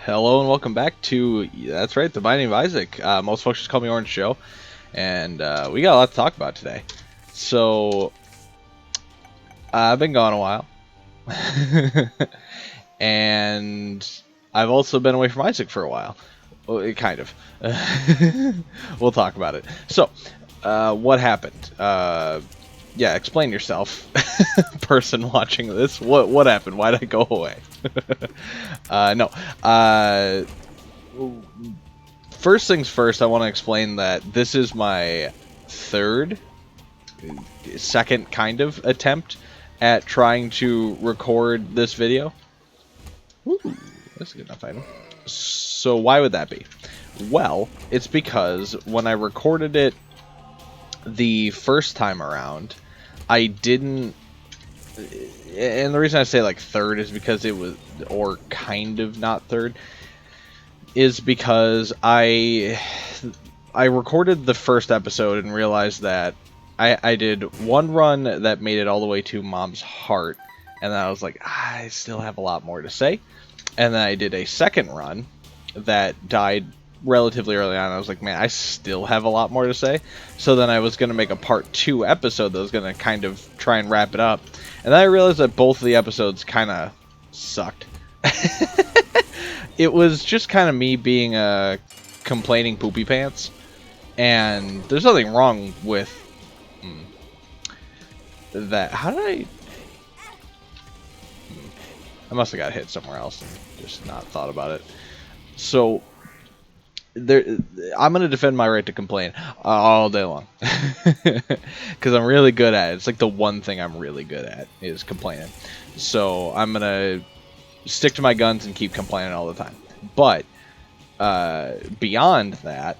Hello and welcome back to, that's right, The Binding of Isaac. Most folks just call me Orange Joe, and we got a lot to talk about today. So, I've been gone a while, and I've also been away from Isaac for a while. Well, kind of. We'll talk about it. So, what happened? Yeah, explain yourself, person watching this. What happened? Why did I go away? No. First things first, I want to explain that this is my second kind of attempt at trying to record this video. Ooh, that's a good enough item. So why would that be? Well, it's because when I recorded it the first time around, I didn't, and the reason I say like third is because it was, or kind of not third, is because I recorded the first episode and realized that I did one run that made it all the way to Mom's Heart, and then I was like, I still have a lot more to say. And then I did a second run that died relatively early on. I was like, man, I still have a lot more to say. So then I was going to make a part 2 episode that was going to kind of try and wrap it up. And then I realized that both of the episodes kind of sucked. It was just kind of me being a complaining poopy pants. And there's nothing wrong with that. How did I... I must have got hit somewhere else and just not thought about it. So... I'm going to defend my right to complain all day long. Because I'm really good at it. It's like the one thing I'm really good at is complaining. So I'm going to stick to my guns and keep complaining all the time. But beyond that,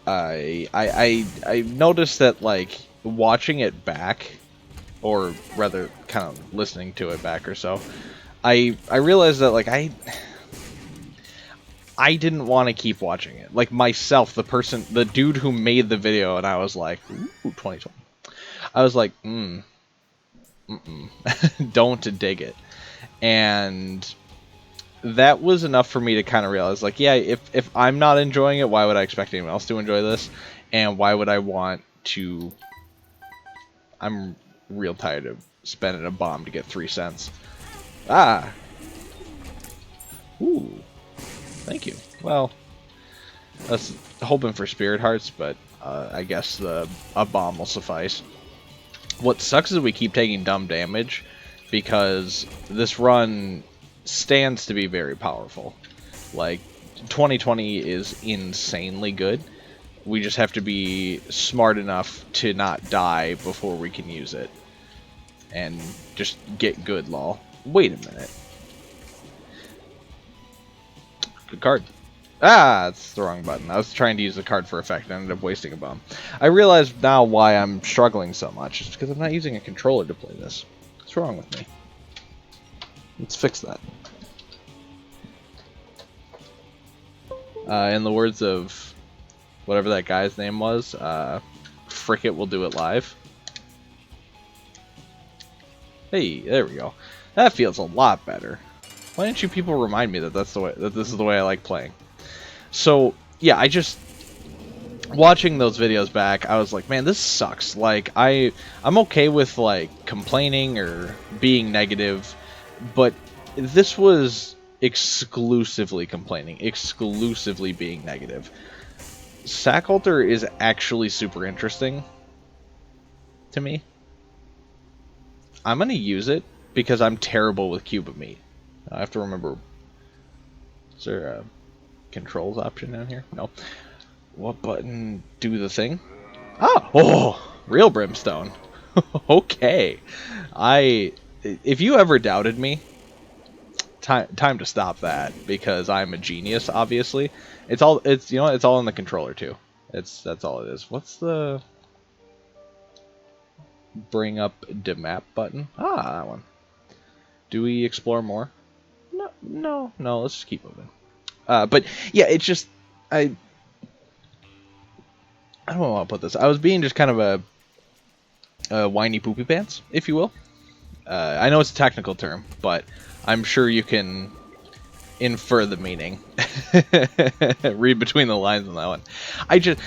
I noticed that, like, watching it back, or rather kind of listening to it back or so, I realized that, like, I didn't want to keep watching it. Like, myself, the dude who made the video, and I was like, ooh, 2020. I was like, don't dig it. And that was enough for me to kind of realize, like, yeah, if I'm not enjoying it, why would I expect anyone else to enjoy this? And why would I want to... I'm real tired of spending a bomb to get 3 cents. Ah! Ooh. Thank you. Well, that's hoping for spirit hearts, but I guess a bomb will suffice. What sucks is we keep taking dumb damage, because this run stands to be very powerful. Like, 2020 is insanely good. We just have to be smart enough to not die before we can use it. And just get good, lol. Wait a minute. Good card. Ah, that's the wrong button. I was trying to use the card for effect and I ended up wasting a bomb. I realize now why I'm struggling so much. It's because I'm not using a controller to play this. What's wrong with me? Let's fix that. In the words of whatever that guy's name was, frick it, we'll do it live. Hey, there we go. That feels a lot better. Why didn't you people remind me that this is the way I like playing? So, yeah, I just... watching those videos back, I was like, man, this sucks. Like, I'm okay with, like, complaining or being negative, but this was exclusively complaining, exclusively being negative. Sachalter is actually super interesting to me. I'm gonna use it because I'm terrible with cube of meat. I have to remember. Is there a controls option down here? No. What button do the thing? Ah! Oh! Real brimstone. Okay. If you ever doubted me, time to stop that, because I'm a genius, obviously. It's all in the controller too. That's all it is. What's the bring up the map button? Ah, that one. Do we explore more? No, let's just keep moving. But yeah, it's just I don't know how to put this. I was being just kind of a whiny poopy pants, if you will. I know it's a technical term, but I'm sure you can infer the meaning. Read between the lines on that one. I just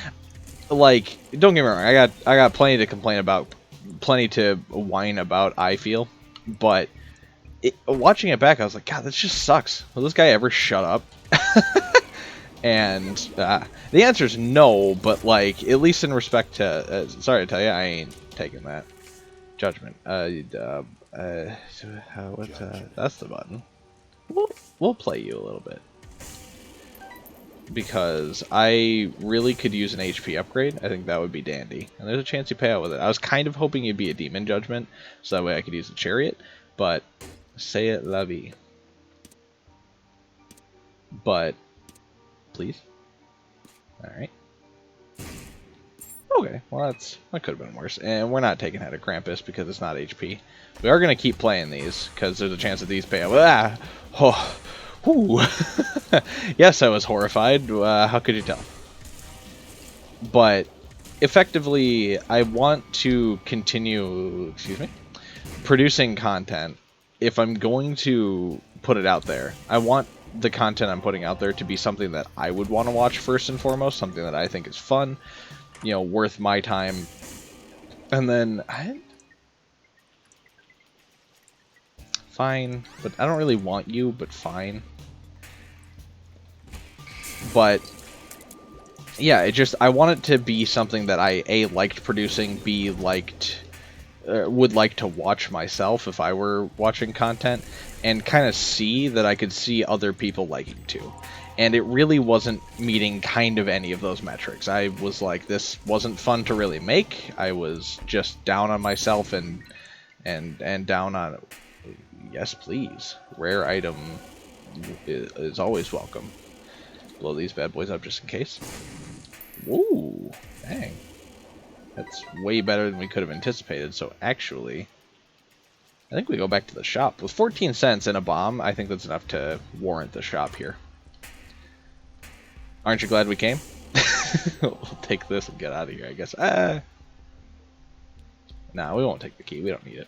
like, don't get me wrong. I got plenty to complain about, plenty to whine about. I feel, but watching it back, I was like, God, this just sucks. Will this guy ever shut up? And the answer is no, but like, at least in respect to, sorry to tell you, I ain't taking that judgment. That's the button. We'll play you a little bit because I really could use an HP upgrade. I think that would be dandy, and there's a chance you pay out with it. I was kind of hoping you'd be a demon judgment, so that way I could use a chariot, but say it la vie. But please. Alright. Okay, well that could have been worse. And we're not taking Head of Krampus because it's not HP. We are going to keep playing these because there's a chance that these pay out. Ah! Oh! Whew. Yes, I was horrified. How could you tell? But effectively, I want to continue, excuse me, producing content. If I'm going to put it out there, I want the content I'm putting out there to be something that I would want to watch first and foremost, something that I think is fun, you know, worth my time. And then fine, but I don't really want you, but fine. But yeah, I want it to be something that I A, liked producing, B, would like to watch myself if I were watching content, and kind of see that I could see other people liking too. And it really wasn't meeting kind of any of those metrics. I was like, this wasn't fun to really make. I was just down on myself and down on it. Yes, please. Rare item is always welcome. Blow these bad boys up just in case. Ooh, dang. That's way better than we could have anticipated. So actually, I think we go back to the shop. With 14 cents and a bomb, I think that's enough to warrant the shop here. Aren't you glad we came? We'll take this and get out of here, I guess. Nah, we won't take the key. We don't need it.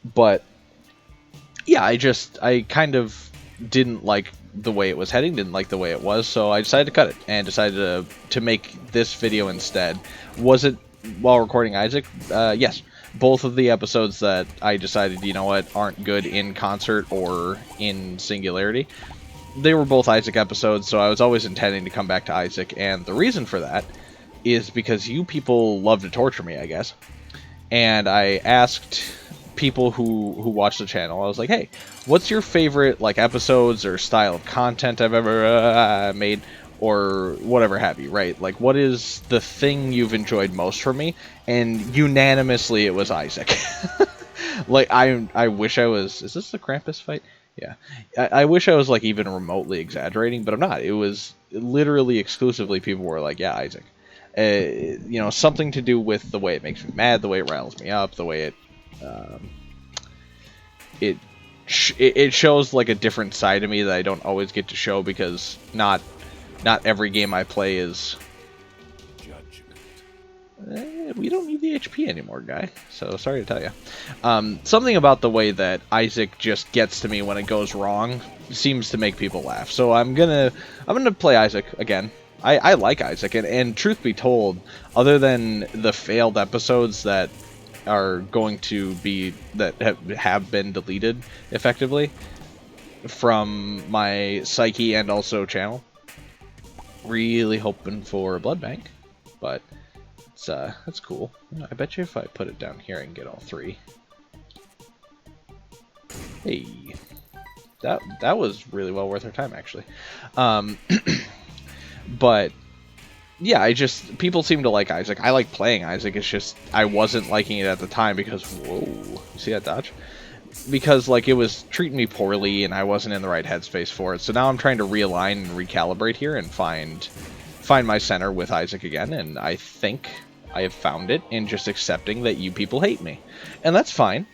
But yeah, I kind of didn't like the way it was heading, didn't like the way it was, so I decided to cut it and decided to make this video instead. Was it while recording Isaac? Yes. Both of the episodes that I decided, you know what, aren't good in concert or in singularity, they were both Isaac episodes, so I was always intending to come back to Isaac, and the reason for that is because you people love to torture me, I guess. And I asked people who watch the channel, I was like, hey, what's your favorite like episodes or style of content I've ever made, or whatever have you, right? Like, what is the thing you've enjoyed most from me? And unanimously it was Isaac. Like, I wish I was, is this the Krampus fight? Yeah. I wish I was like even remotely exaggerating, but I'm not. It was literally exclusively people were like, yeah, Isaac. You know, something to do with the way it makes me mad, the way it riles me up, the way it shows like a different side of me that I don't always get to show, because not every game I play is. We don't need the HP anymore, guy. So sorry to tell you. Something about the way that Isaac just gets to me when it goes wrong seems to make people laugh. So I'm gonna play Isaac again. I like Isaac, and truth be told, other than the failed episodes that are going to be have been deleted effectively from my psyche and also channel, really hoping for a blood bank, but. That's cool. I bet you if I put it down here, I can get all three. Hey, that was really well worth our time, actually. But yeah, people seem to like Isaac. I like playing Isaac. It's just I wasn't liking it at the time because whoa, you see that dodge? Because like it was treating me poorly and I wasn't in the right headspace for it. So now I'm trying to realign and recalibrate here and find my center with Isaac again, and I think I have found it in just accepting that you people hate me. And that's fine.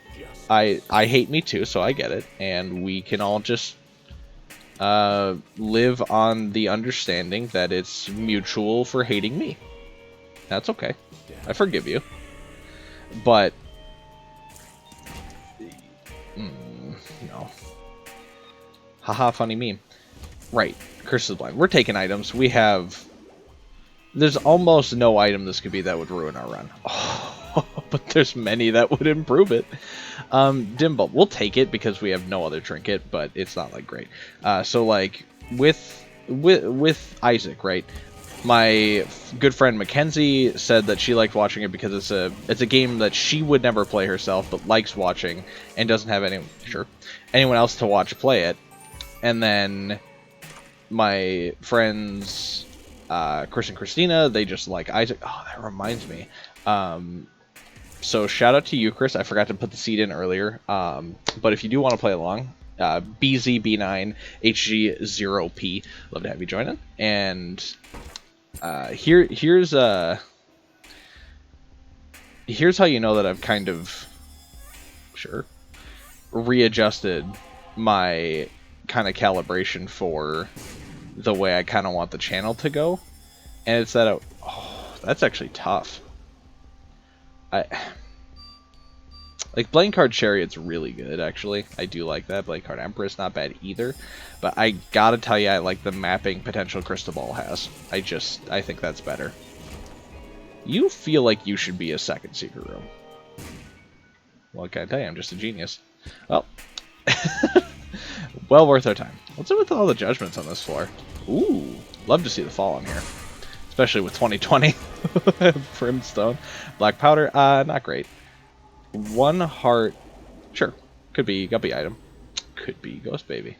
I hate me too, so I get it. And we can all just live on the understanding that it's mutual for hating me. That's okay. I forgive you. But no. Haha, funny meme. Right. Curse of the Blind. We're taking items. We have... There's almost no item this could be that would ruin our run. Oh, but there's many that would improve it. Dim Bulb. We'll take it because we have no other trinket, but it's not, like, great. So, like, with Isaac, right? My good friend Mackenzie said that she liked watching it because it's a game that she would never play herself, but likes watching and doesn't have anyone else to watch play it. And then my friends Chris and Christina, they just like Isaac. Oh, that reminds me. So shout out to you, Chris. I forgot to put the seed in earlier. But if you do want to play along, BZB9HG0P, love to have you join in. And here's how you know that I've kind of readjusted my kind of calibration for the way I kind of want the channel to go. And it's that that's actually tough. Like Blade Card Chariot's really good, actually. I do like that. Blade Card Empress, not bad either. But I gotta tell you, I like the mapping potential Crystal Ball has. I think that's better. You feel like you should be a second secret room. Well, can I tell you, I'm just a genius. Well, well worth our time. What's up with all the judgments on this floor? Ooh, love to see the fall on here. Especially with 2020. Brimstone. Black Powder, not great. One heart, sure, could be Guppy item, could be Ghost Baby.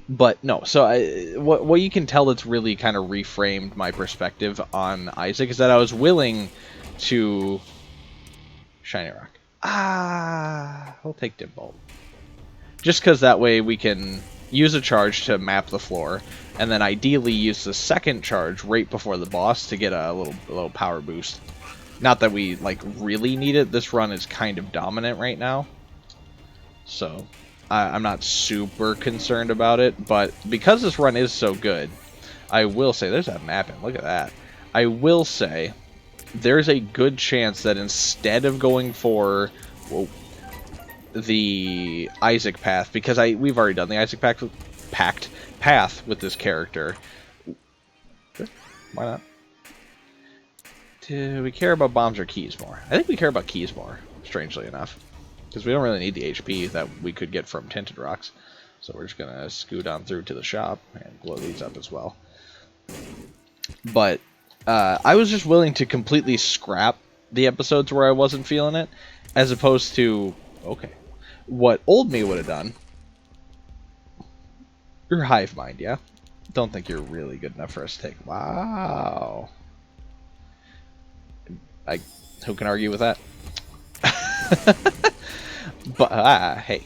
But no. So what you can tell that's really kind of reframed my perspective on Isaac is that I was willing to Shiny Rock. We'll take Dim Bulb, just because that way we can use a charge to map the floor, and then ideally use the second charge right before the boss to get a little power boost. Not that we like really need it. This run is kind of dominant right now, so I'm not super concerned about it. But because this run is so good, I will say there's that mapping. Look at that. I will say there's a good chance that instead of going for the Isaac path, because we've already done the Isaac path with this character. Sure, why not? Do we care about bombs or keys more? I think we care about keys more, strangely enough, because we don't really need the HP that we could get from Tinted Rocks. So we're just gonna scoot on through to the shop and blow these up as well. But I was just willing to completely scrap the episodes where I wasn't feeling it, as opposed to what old me would have done. You're hive mind, yeah? Don't think you're really good enough for us to take. Wow. Who can argue with that? But hey.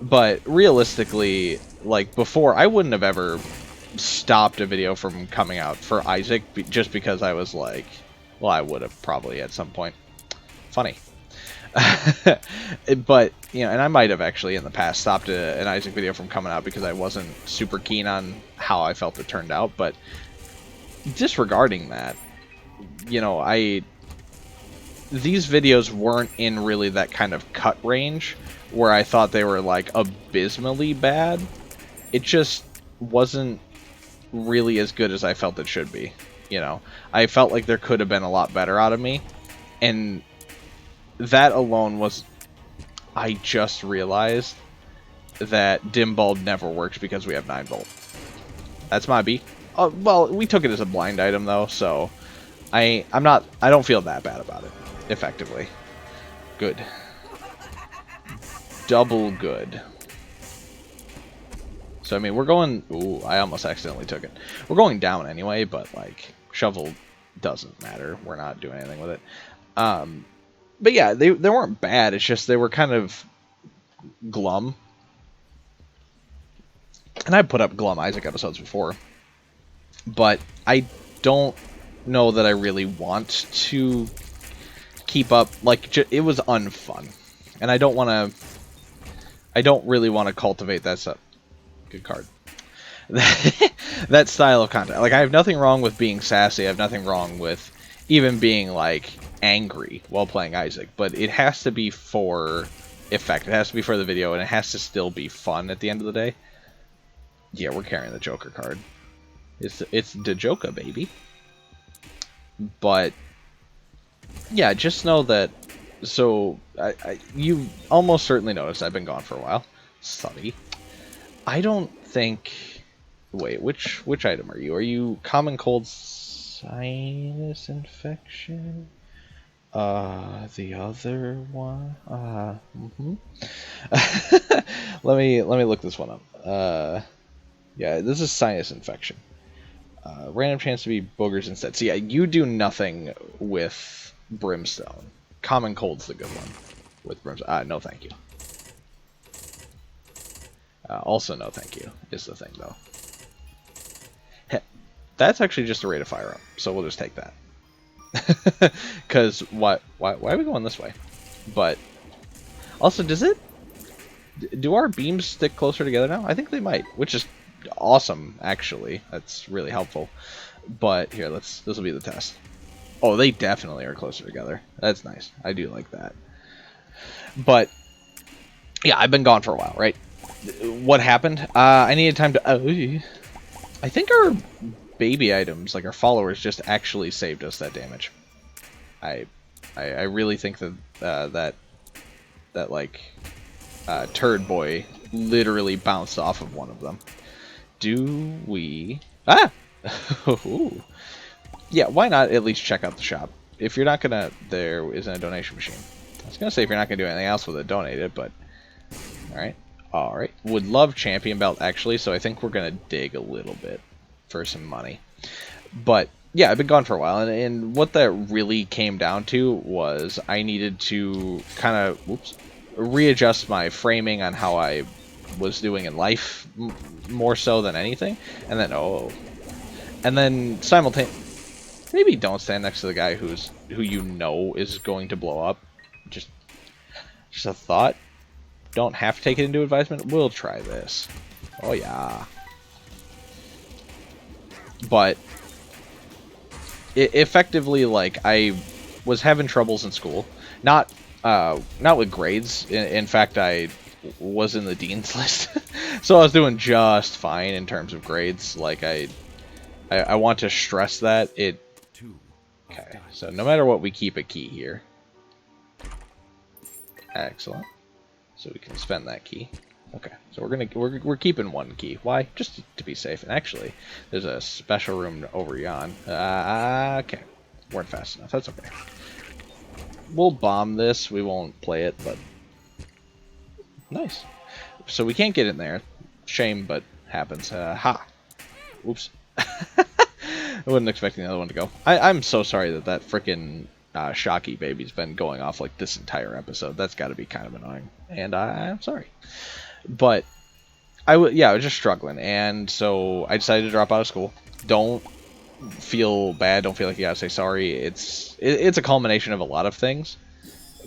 But realistically, like before, I wouldn't have ever stopped a video from coming out for Isaac just because I was like, well, I would have probably at some point. Funny. But, you know, and I might have actually in the past stopped an Isaac video from coming out because I wasn't super keen on how I felt it turned out. But disregarding that, you know, these videos weren't in really that kind of cut range where I thought they were like abysmally bad. It just wasn't really as good as I felt it should be. You know, I felt like there could have been a lot better out of me, and that alone was... I just realized that Dim Bulb never works because we have 9 Volt. That's my B. Oh, well, we took it as a blind item though, so I don't feel that bad about it. Effectively, good. Double good. So I mean, we're going... Ooh, I almost accidentally took it. We're going down anyway, but like shovel doesn't matter. We're not doing anything with it. But yeah, they weren't bad. It's just they were kind of glum. And I put up glum Isaac episodes before, but I don't know that I really want to keep up. Like, it was unfun, and I don't really want to cultivate that stuff. Good card. That style of content. Like, I have nothing wrong with being sassy. I have nothing wrong with even being like angry while playing Isaac, but it has to be for effect. It has to be for the video, and it has to still be fun at the end of the day. Yeah, we're carrying the Joker card. It's the Joker, baby. But yeah, just know that. So you almost certainly noticed I've been gone for a while. Study. I don't think. Wait, which item are you? Are you common cold, sinus infection? The other one. Let me look this one up. Yeah, this is sinus infection. Random chance to be boogers instead. So yeah, you do nothing with brimstone. Common cold's the good one with brimstone. No, thank you. Also, no, thank you is the thing though. That's actually just a rate of fire up, so we'll just take that. Because why are we going this way? But also, do our beams stick closer together now? I think they might, which is awesome actually. That's really helpful. But here, this will be the test. Oh, they definitely are closer together. That's nice. I do like that. But yeah, I've been gone for a while, right? What happened? I needed time to. I think our baby items, like our followers, just actually saved us that damage. I really think that turd boy literally bounced off of one of them. Do we? Ooh. Yeah, why not at least check out the shop? If you're not gonna, there isn't a donation machine. I was gonna say if you're not gonna do anything else with it, donate it, but all right. Would love champion belt actually, so I think we're gonna dig a little bit for some money. But yeah, I've been gone for a while, and what that really came down to was I needed to kind of readjust my framing on how I was doing in life more so than anything, and then simultaneously, maybe don't stand next to the guy who you know is going to blow up. Just a thought. Don't have to take it into advisement. We'll try this. Oh yeah. But effectively, like, I was having troubles in school. Not with grades. In fact, I was in the dean's list, so I was doing just fine in terms of grades. Like, I want to stress that it. Okay, so no matter what, we keep a key here. Excellent. So we can spend that key. Okay, so we're keeping one key. Why? Just to be safe. And actually, there's a special room over yon. Okay, weren't fast enough. That's okay. We'll bomb this. We won't play it, but nice. So we can't get in there. Shame, but happens. Ha. Oops. I wasn't expecting the other one to go. I'm so sorry that frickin' Shocky baby's been going off like this entire episode. That's got to be kind of annoying, and I'm sorry. But I was just struggling, and so I decided to drop out of school. Don't feel bad. Don't feel like you gotta say sorry. It's a culmination of a lot of things,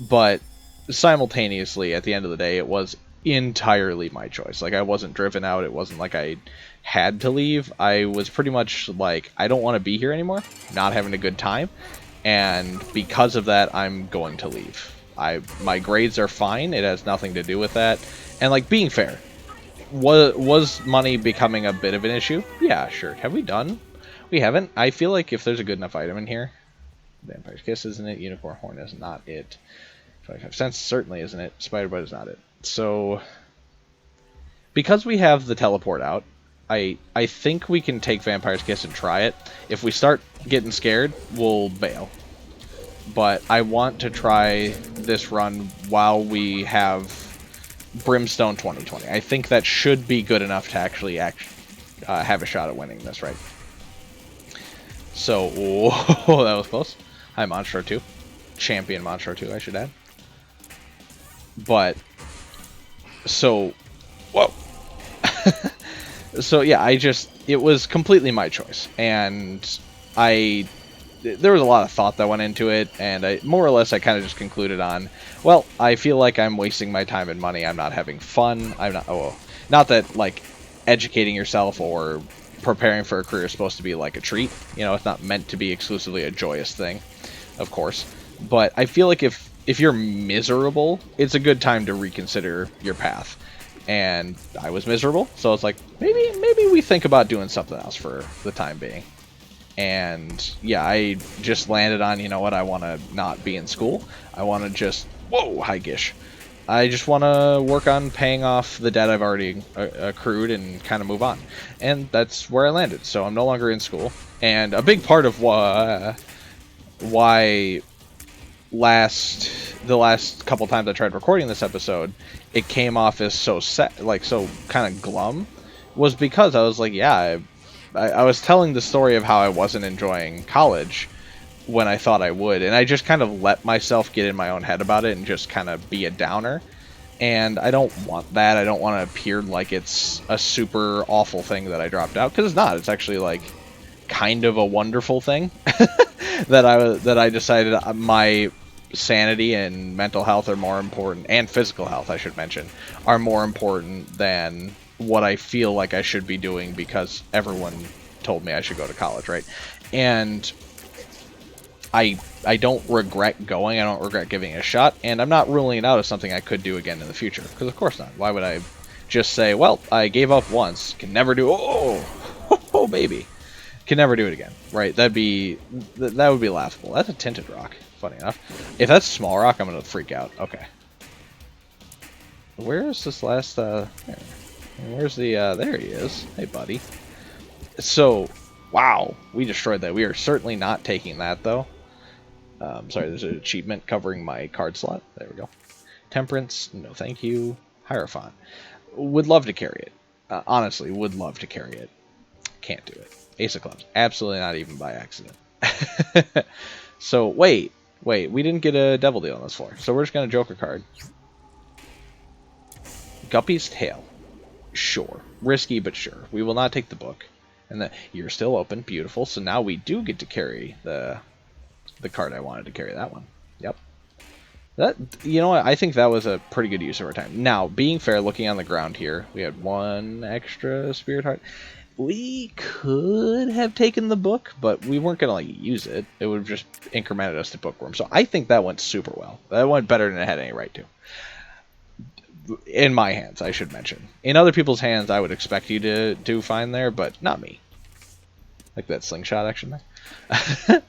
but simultaneously, at the end of the day, it was entirely my choice. Like, I wasn't driven out. It wasn't like I had to leave. I was pretty much like, I don't want to be here anymore. Not having a good time, and because of that, I'm going to leave. My grades are fine. It has nothing to do with that. And, like, being fair, was money becoming a bit of an issue? Yeah, sure. Have we done? We haven't. I feel like if there's a good enough item in here, Vampire's Kiss isn't it, Unicorn Horn is not it, 25 cents certainly isn't it, Spider Bite is not it. So, because we have the teleport out, I think we can take Vampire's Kiss and try it. If we start getting scared, we'll bail. But I want to try this run while we have Brimstone 2020. I think that should be good enough to actually have a shot at winning this, right? So, whoa, that was close. Hi, Monstro 2. Champion Monstro 2, I should add. But, so, whoa. So, yeah, it was completely my choice. And there was a lot of thought that went into it, and I more or less I kind of just concluded on, well, I feel like I'm wasting my time and money. I'm not having fun. I'm not. Oh, not that like educating yourself or preparing for a career is supposed to be like a treat. You know, it's not meant to be exclusively a joyous thing, of course. But I feel like if if you're miserable, it's a good time to reconsider your path. And I was miserable, so it's like, maybe we think about doing something else for the time being. And yeah, I just landed on, you know what, I want to not be in school. I want to just, whoa, hi Gish. I just want to work on paying off the debt I've already accrued and kind of move on. And that's where I landed. So I'm no longer in school. And a big part of why the last couple times I tried recording this episode, it came off as so set, like so kind of glum, was because I was like, yeah, I was telling the story of how I wasn't enjoying college when I thought I would, and I just kind of let myself get in my own head about it and just kind of be a downer. And I don't want that. I don't want to appear like it's a super awful thing that I dropped out, because it's not. It's actually like kind of a wonderful thing that I decided my sanity and mental health are more important, and physical health, I should mention, are more important than what I feel like I should be doing because everyone told me I should go to college, right? And I don't regret going. I don't regret giving it a shot, and I'm not ruling it out as something I could do again in the future, because of course not. Why would I just say, well, I gave up once, can never do, oh baby, can never do it again, right? That would be laughable. That's a tinted rock, funny enough. If that's small rock, I'm gonna freak out. Okay, where is this last where's the there he is. Hey buddy. So wow, we destroyed that. We are certainly not taking that though. Sorry, there's an achievement covering my card slot. There we go. Temperance, no thank you. Hierophant, would love to carry it. Honestly, would love to carry it. Can't do it. Ace of Clubs, absolutely not, even by accident. So wait, we didn't get a Devil Deal on this floor, so we're just gonna Joker card. Guppy's Tail, sure, risky but sure. We will not take the book, and you're still open, beautiful. So now we do get to carry the card I wanted to carry. That one, yep. That, you know what, I think that was a pretty good use of our time. Now, being fair, looking on the ground here, we had one extra Spirit Heart. We could have taken the book, but we weren't going to like use it. It would have just incremented us to Bookworm. So I think that went super well. That went better than it had any right to. In my hands, I should mention. In other people's hands, I would expect you to do fine there, but not me. Like that slingshot action there.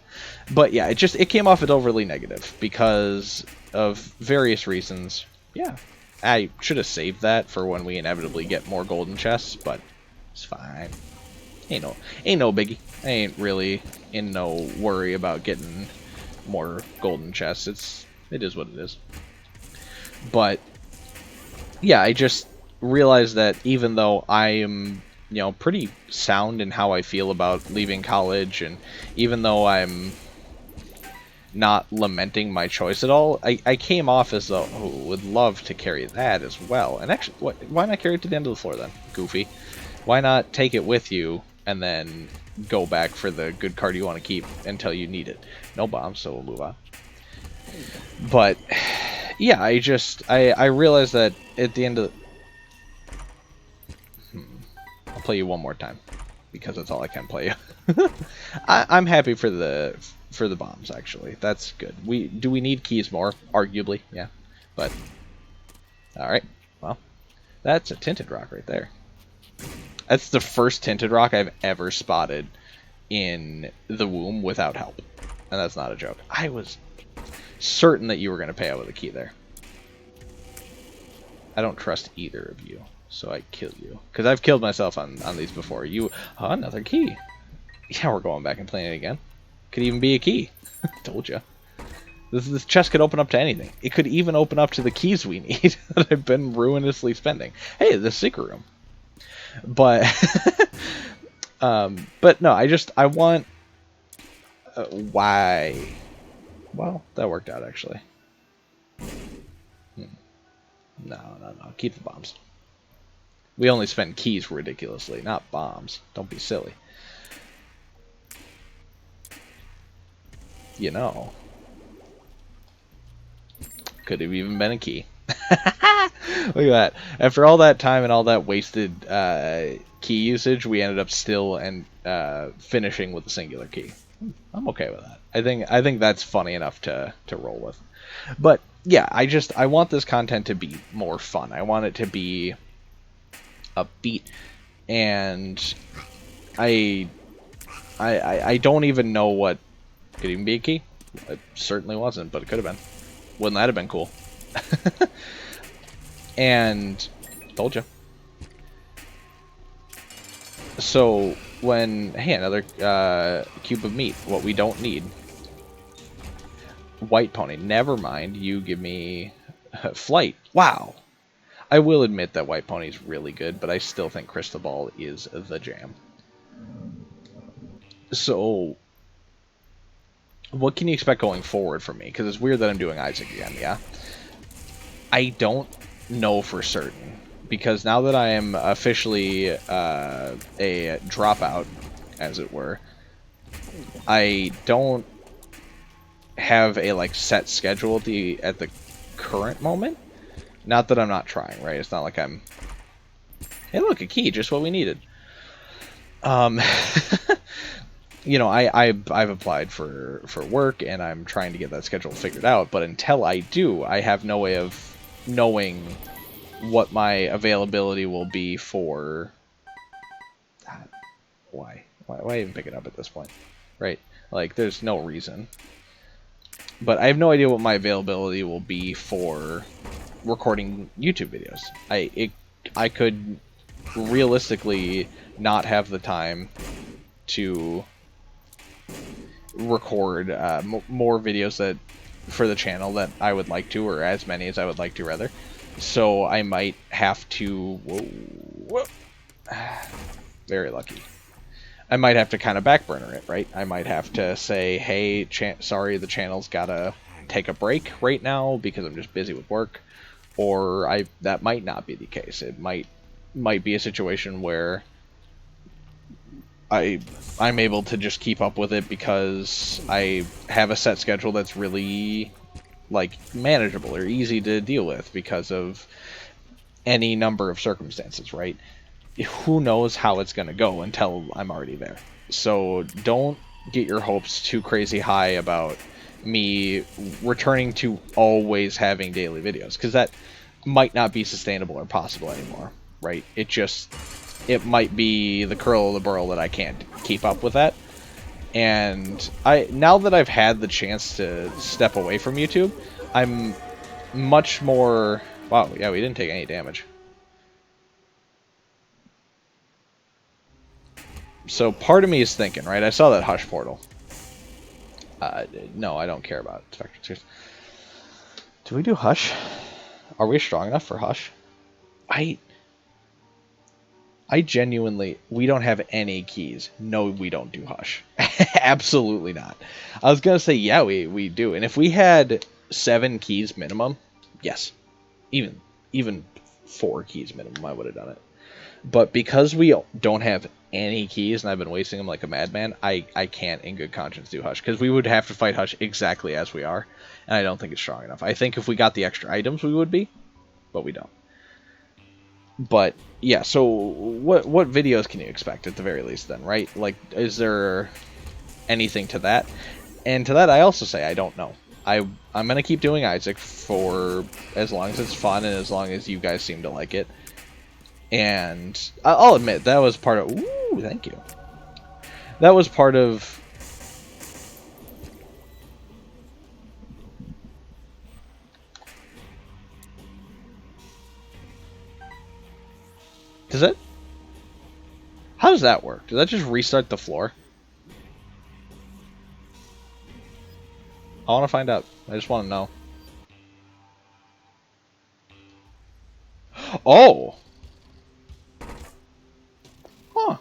But yeah, it came off as overly negative because of various reasons. Yeah, I should have saved that for when we inevitably get more golden chests, but it's fine. Ain't no biggie. I ain't really in no worry about getting more golden chests. It is what it is. But yeah, I just realized that even though I am, you know, pretty sound in how I feel about leaving college, and even though I'm not lamenting my choice at all, I came off as though, oh, would love to carry that as well. And actually, why not carry it to the end of the floor then, Goofy? Why not take it with you and then go back for the good card you want to keep until you need it? No bombs, so we'll move on. But yeah, I realized that at the end of I'll play you one more time because that's all I can play you. I'm happy for the bombs, actually. That's good. Do we need keys more? Arguably, yeah. But all right. Well, that's a tinted rock right there. That's the first tinted rock I've ever spotted in the womb without help. And that's not a joke. I was certain that you were going to pay out with a key there. I don't trust either of you, so I kill you. Because I've killed myself on these before. Oh, another key. Yeah, we're going back and playing it again. Could even be a key. Told you. This chest could open up to anything. It could even open up to the keys we need that I've been ruinously spending. Hey, the secret room. But but no, I want why? Well, that worked out actually. No, keep the bombs. We only spend keys ridiculously, not bombs. Don't be silly. You know, could have even been a key. Look at that. After all that time and all that wasted key usage, we ended up still finishing with a singular key. I'm okay with that. I think that's funny enough to roll with. But yeah, I want this content to be more fun. I want it to be upbeat, and I don't even know what could even be a key. It certainly wasn't, but it could have been. Wouldn't that have been cool? And told you. So when another cube of meat, what we don't need. White pony. Never mind. You give me flight. Wow. I will admit that white pony is really good, but I still think crystal ball is the jam. So what can you expect going forward from me? Because it's weird that I'm doing Isaac again, yeah? I don't know for certain. Because now that I am officially a dropout, as it were, I don't have a like set schedule at the current moment. Not that I'm not trying, right? It's not like I'm... Hey, look, a key, just what we needed. You know, I've applied for work, and I'm trying to get that schedule figured out, but until I do, I have no way of knowing what my availability will be for... Why even pick it up at this point? Right? Like, there's no reason. But I have no idea what my availability will be for recording YouTube videos. I could realistically not have the time to record more videos that for the channel that I would like to, or as many as I would like to, rather. So I might have to... Whoa. Very lucky. I might have to kind of backburner it, right? I might have to say, hey, sorry, the channel's gotta take a break right now because I'm just busy with work. Or that might not be the case. It might be a situation where I'm able to just keep up with it because I have a set schedule that's really like manageable or easy to deal with because of any number of circumstances, right? Who knows how it's going to go until I'm already there. So don't get your hopes too crazy high about me returning to always having daily videos, because that might not be sustainable or possible anymore, right? It might be the curl of the burl that I can't keep up with that. And now that I've had the chance to step away from YouTube, I'm much more... Wow, yeah, we didn't take any damage. So part of me is thinking, right? I saw that Hush portal. No, I don't care about Spectre Tears. Do we do Hush? Are we strong enough for Hush? I genuinely... We don't have any keys. No, we don't do Hush. Absolutely not. I was going to say, yeah, we do. And if we had 7 keys minimum, yes. Even 4 keys minimum, I would have done it. But because we don't have any keys, and I've been wasting them like a madman, I can't in good conscience do Hush. Because we would have to fight Hush exactly as we are. And I don't think it's strong enough. I think if we got the extra items, we would be. But we don't. But, yeah, so what videos can you expect at the very least then, right? Like, is there anything to that? And to that, I also say I don't know. I'm going to keep doing Isaac for as long as it's fun and as long as you guys seem to like it. And I'll admit, that was part of... Ooh, thank you. That was part of... Does it? How does that work? Does that just restart the floor? I want to find out. I just want to know. Oh! Huh.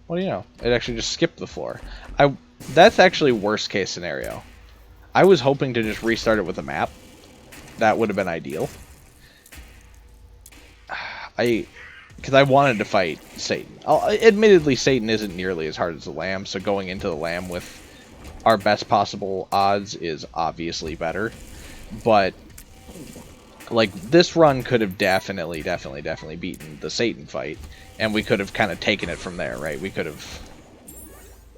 What do you know? It actually just skipped the floor. That's actually worst case scenario. I was hoping to just restart it with a map. That would have been ideal. Because I wanted to fight Satan. Admittedly, Satan isn't nearly as hard as the Lamb, so going into the Lamb with our best possible odds is obviously better. But, like, this run could have definitely beaten the Satan fight, and we could have kind of taken it from there, right? We could have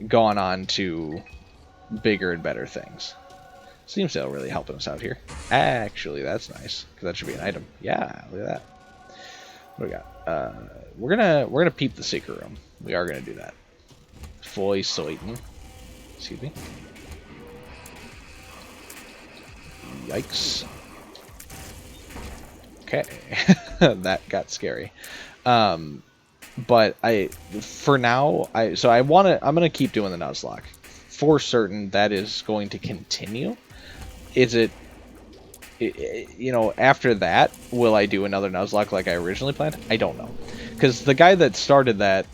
gone on to bigger and better things. Steam sale really helping us out here. Actually, that's nice, because that should be an item. Yeah, look at that. What do we got? We're gonna peep the secret room. We are gonna do that. Foy Soiten. Excuse me. Yikes. Okay. That got scary. But for now, I'm gonna keep doing the Nuzlocke. For certain, that is going to continue. Is it, you know, after that, will I do another Nuzlocke like I originally planned? I don't know. Because the guy that started that,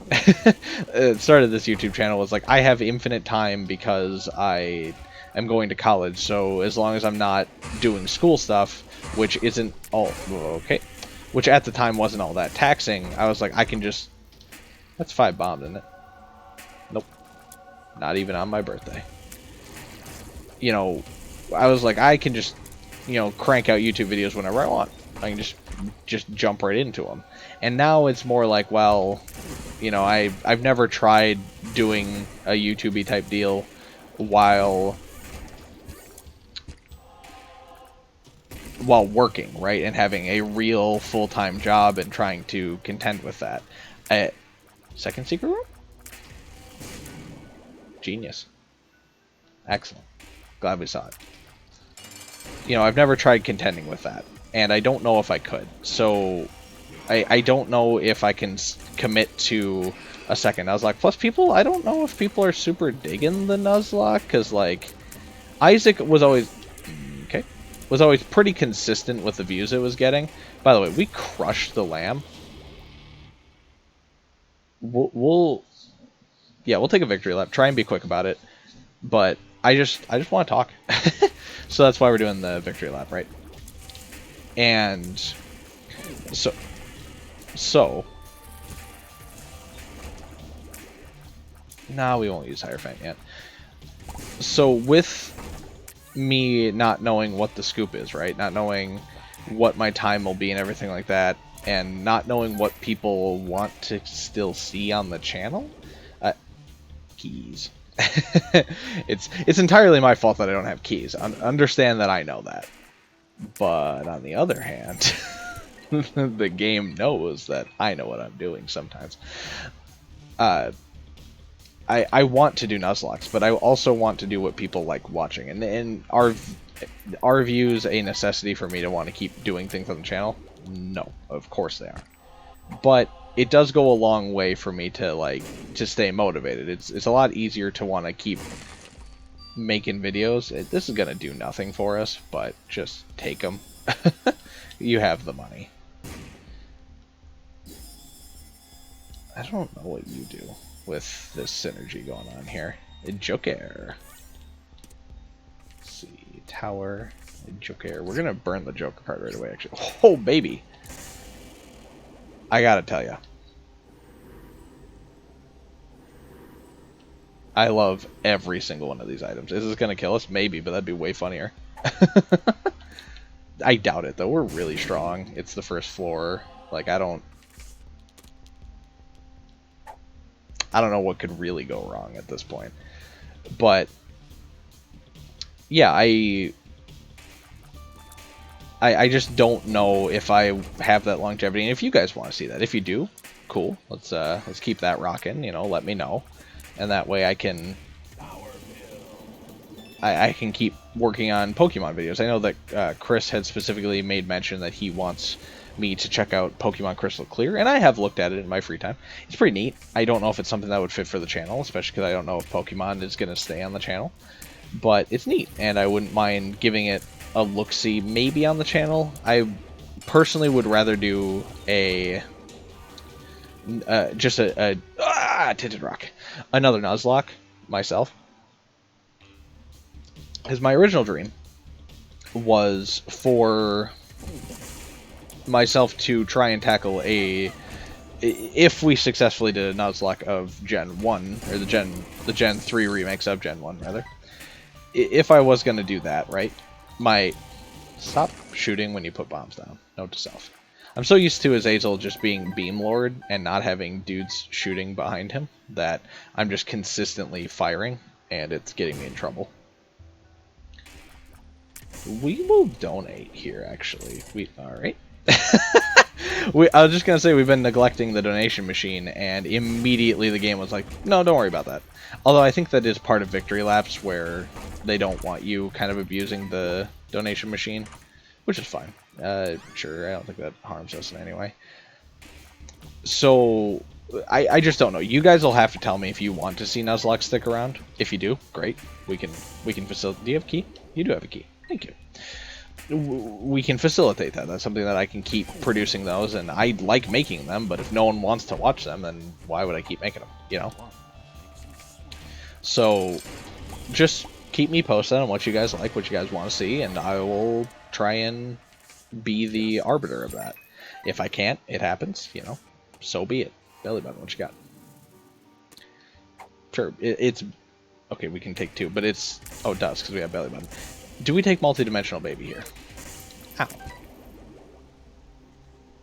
started this YouTube channel was like, I have infinite time because I am going to college, so as long as I'm not doing school stuff, which isn't all, okay, which at the time wasn't all that taxing, I was like, I can just, that's 5 bombs, isn't it? Nope. Not even on my birthday. You know, I was like, I can just, you know, crank out YouTube videos whenever I want. I can just jump right into them. And now it's more like, well, you know, I've never tried doing a YouTube-y type deal while working, right, and having a real full-time job and trying to contend with that. Second secret room? Genius. Excellent. Glad we saw it. You know, I've never tried contending with that, and I don't know if I could. So I don't know if I can commit to a second Nuzlocke. Plus, I don't know if people are super digging the Nuzlocke, because, like, Isaac was always pretty consistent with the views it was getting. By the way, we crushed the lamb. We'll take a victory lap. Try and be quick about it. But I just want to talk. So that's why we're doing the victory lap, right? And so nah, we won't use Hierophant yet. So with me not knowing what the scoop is, right? Not knowing what my time will be and everything like that, and not knowing what people want to still see on the channel. Keys. It's entirely my fault that I don't have keys. Understand that I know that. But on the other hand, the game knows that I know what I'm doing sometimes. I want to do Nuzlocks, but I also want to do what people like watching. And are views a necessity for me to want to keep doing things on the channel? No, of course they are. But it does go a long way for me to stay motivated. It's a lot easier to want to keep making videos. This is gonna do nothing for us, but just take them. You have the money. I don't know what you do with this synergy going on here. Joker. Let's see, tower, Joker. We're gonna burn the Joker card right away. Actually, oh baby. I gotta tell you, I love every single one of these items. Is this gonna kill us? Maybe, but that'd be way funnier. I doubt it, though. We're really strong. It's the first floor. Like, I don't know what could really go wrong at this point. But yeah, I just don't know if I have that longevity, and if you guys want to see that. If you do, cool. Let's keep that rocking. You know, let me know, and that way I can keep working on Pokemon videos. I know that Chris had specifically made mention that he wants me to check out Pokemon Crystal Clear, and I have looked at it in my free time. It's pretty neat. I don't know if it's something that would fit for the channel, especially because I don't know if Pokemon is going to stay on the channel, but it's neat, and I wouldn't mind giving it a look-see maybe on the channel. I personally would rather do a Tinted Rock, another Nuzlocke myself, because my original dream was for myself to try and tackle if we successfully did a Nuzlocke of Gen 1, or the Gen 3 remakes of Gen 1 rather. If I was going to do that, right? Stop shooting when you put bombs down. Note to self. I'm so used to Azazel just being Beam Lord and not having dudes shooting behind him that I'm just consistently firing, and it's getting me in trouble. We will donate here, actually. Alright. I was just going to say we've been neglecting the donation machine, and immediately the game was like, no, don't worry about that. Although I think that is part of Victory Laps, where they don't want you kind of abusing the donation machine, which is fine. Sure, I don't think that harms us in any way. So, I just don't know. You guys will have to tell me if you want to see Nuzlocke stick around. If you do, great. We can facilitate. Do you have a key? You do have a key. Thank you. We can facilitate that. That's something that I can keep producing those, and I like making them, but if no one wants to watch them, then why would I keep making them, you know? So, just keep me posted on what you guys like, what you guys want to see, and I will try and be the arbiter of that. If I can't, it happens, you know? So be it. Belly button, what you got? Sure, it's... Okay, we can take two, but it's... Oh, it does, because we have belly button. Do we take multi-dimensional baby here? Ow.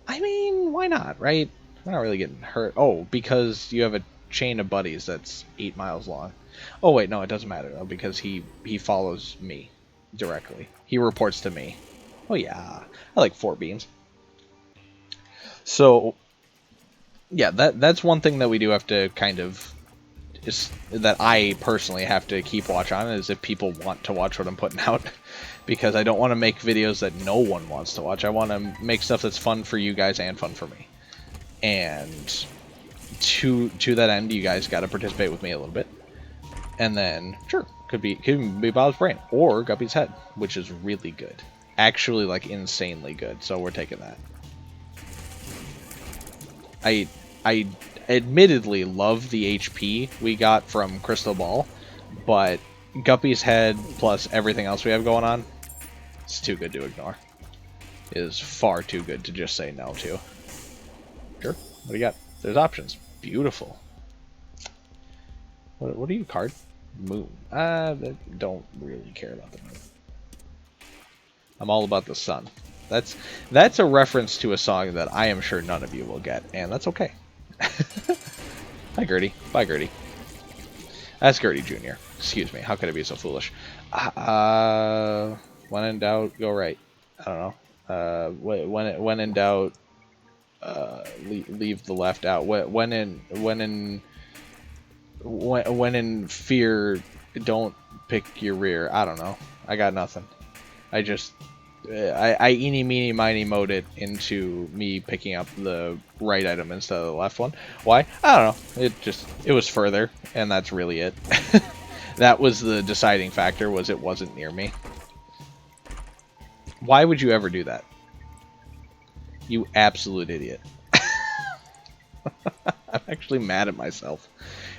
I mean, why not, right? We're not really getting hurt. Oh, because you have a chain of buddies that's 8 miles long. Oh, wait, no, it doesn't matter, though, because he follows me directly. He reports to me. Oh, yeah. I like 4 beans. So, yeah, that's one thing that we do have to kind of... that I personally have to keep watch on, is if people want to watch what I'm putting out. Because I don't want to make videos that no one wants to watch. I want to make stuff that's fun for you guys and fun for me. And to that end, you guys got to participate with me a little bit. And then, sure, could be Bob's Brain or Guppy's Head, which is really good. Actually, like, insanely good. So we're taking that. I admittedly love the HP we got from Crystal Ball, but Guppy's Head plus everything else we have going on, it's too good to ignore. It is far too good to just say no to. Sure, what do you got? There's options. Beautiful. What do you card? Moon. Don't really care about the moon. I'm all about the sun. That's a reference to a song that I am sure none of you will get, and that's okay. Hi, Gertie. Bye, Gertie. That's Gertie Jr. Excuse me. How could I be so foolish? When in doubt, go right. I don't know. When in doubt, leave the left out. When in fear, don't pick your rear. I don't know. I got nothing. I just... I eeny, meeny, miny, mode it into me picking up the right item instead of the left one. Why? I don't know. It was further, and that's really it. That was the deciding factor, was it wasn't near me. Why would you ever do that? You absolute idiot. I'm actually mad at myself.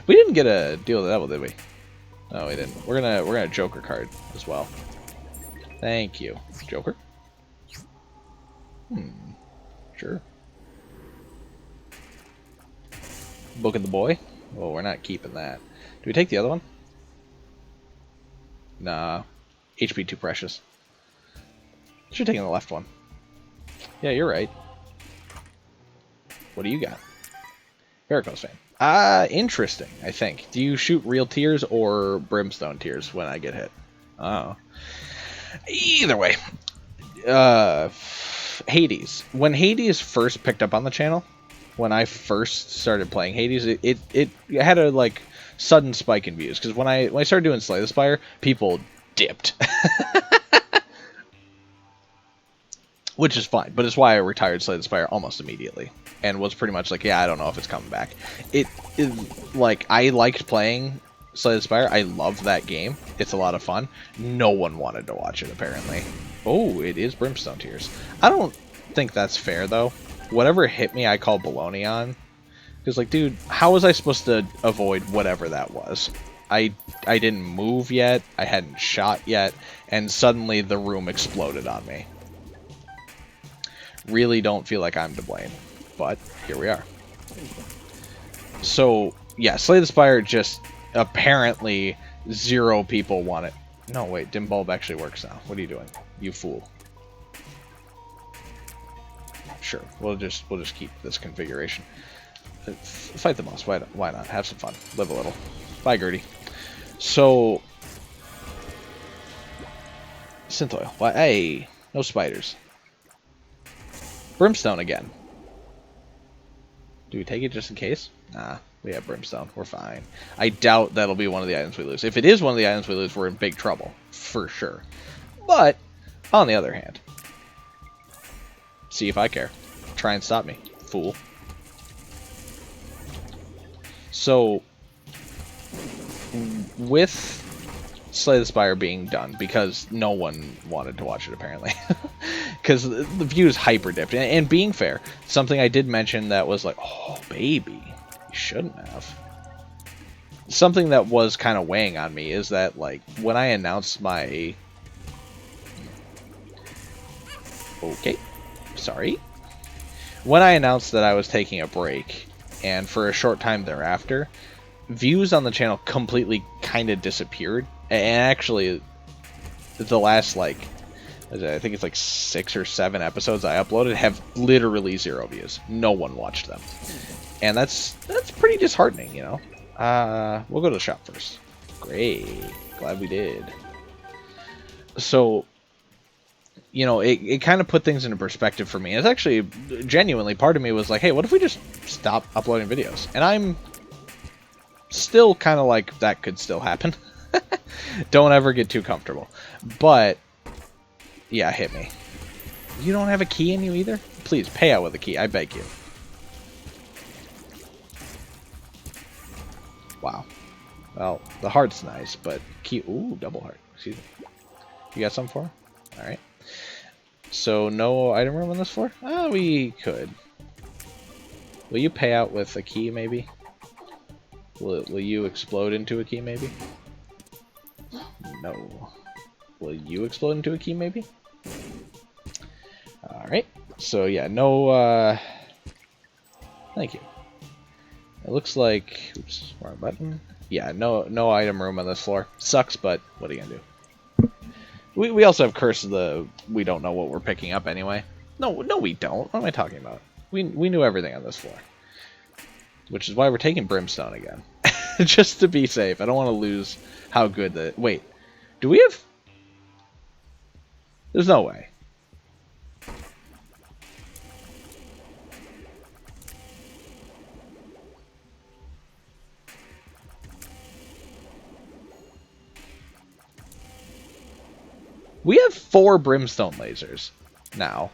We didn't get a Deal of the Devil, did we? No, we didn't. We're gonna Joker card as well. Thank you. Joker? Sure. Book of the Boy? Well, we're not keeping that. Do we take the other one? Nah. HP too precious. Should have taken the left one. Yeah, you're right. What do you got? Varicose Vein. Interesting, I think. Do you shoot real tears or brimstone tears when I get hit? Oh. Either way. Hades. When Hades first picked up on the channel, when I first started playing Hades, it had a, like, sudden spike in views. Because when I started doing Slay the Spire, people dipped. Which is fine, but it's why I retired Slay the Spire almost immediately. And was pretty much like, yeah, I don't know if it's coming back. Like, I liked playing Slay the Spire. I love that game. It's a lot of fun. No one wanted to watch it, apparently. Oh, it is Brimstone Tears. I don't think that's fair, though. Whatever hit me, I call baloney on. Because, like, dude, how was I supposed to avoid whatever that was? I didn't move yet. I hadn't shot yet. And suddenly the room exploded on me. Really don't feel like I'm to blame. But here we are. So, yeah, Slay the Spire just... apparently 0 people want it. No, wait, dim bulb actually works now. What are you doing? You fool. Sure, we'll just keep this configuration. Fight the boss. Why not? Have some fun. Live a little. Bye, Gertie. So Synth oil. Why? Hey, no spiders. Brimstone again. Do we take it just in case? Nah, we have brimstone. We're fine. I doubt that'll be one of the items we lose. If it is one of the items we lose, we're in big trouble. For sure. But, on the other hand, see if I care. Try and stop me, fool. So, with Slay the Spire being done, because no one wanted to watch it apparently, because the views hyper dipped, and being fair, something I did mention that was like, oh baby, you shouldn't have. Something that was kind of weighing on me is that, like, when I announced my... Okay, sorry. When I announced that I was taking a break, and for a short time thereafter, views on the channel completely kind of disappeared. And actually, the last, like, I think it's like 6 or 7 episodes I uploaded have literally 0 views. No one watched them. And that's pretty disheartening, you know? We'll go to the shop first. Great. Glad we did. So, you know, it kind of put things into perspective for me. It's actually, genuinely, part of me was like, hey, what if we just stop uploading videos? And I'm still kind of like, that could still happen. Don't ever get too comfortable. But, yeah, hit me. You don't have a key in you either? Please, pay out with a key, I beg you. Wow. Well, the heart's nice, but key... Ooh, double heart. Excuse me. You got something for him? Alright. So, no item room on this floor? Ah, we could. Will you pay out with a key, maybe? Will you explode into a key, maybe? No. Will you explode into a key, maybe? Alright. So, yeah, no, thank you. It looks like... Oops, wrong button. Yeah, no item room on this floor. Sucks, but what are you gonna do? We also have Curse of the... We don't know what we're picking up anyway. No, we don't. What am I talking about? We knew everything on this floor. Which is why we're taking Brimstone again. Just to be safe. I don't want to lose how good the... Wait. Do we have... There's no way. We have 4 Brimstone lasers now.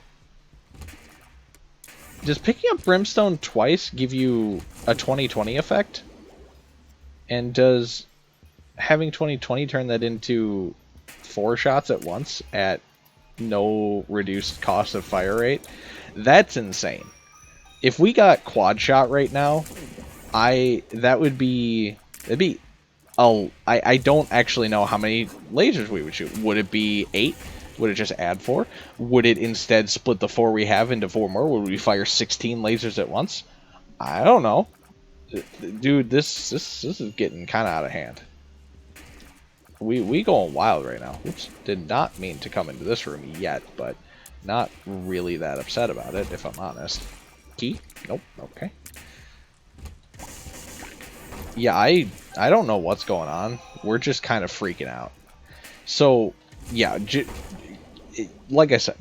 Does picking up Brimstone twice give you a 20/20 effect? And does having 20/20 turn that into 4 shots at once at no reduced cost of fire rate? That's insane. If we got quad shot right now, it'd be I don't actually know how many lasers we would shoot. Would it be 8? Would it just add 4? Would it instead split the 4 we have into 4 more? Would we fire 16 lasers at once? I don't know. Dude, this is getting kind of out of hand. We going wild right now. Oops, did not mean to come into this room yet, but not really that upset about it, if I'm honest. Key? Nope, okay. Yeah, I don't know what's going on. We're just kind of freaking out. So, yeah, like I said,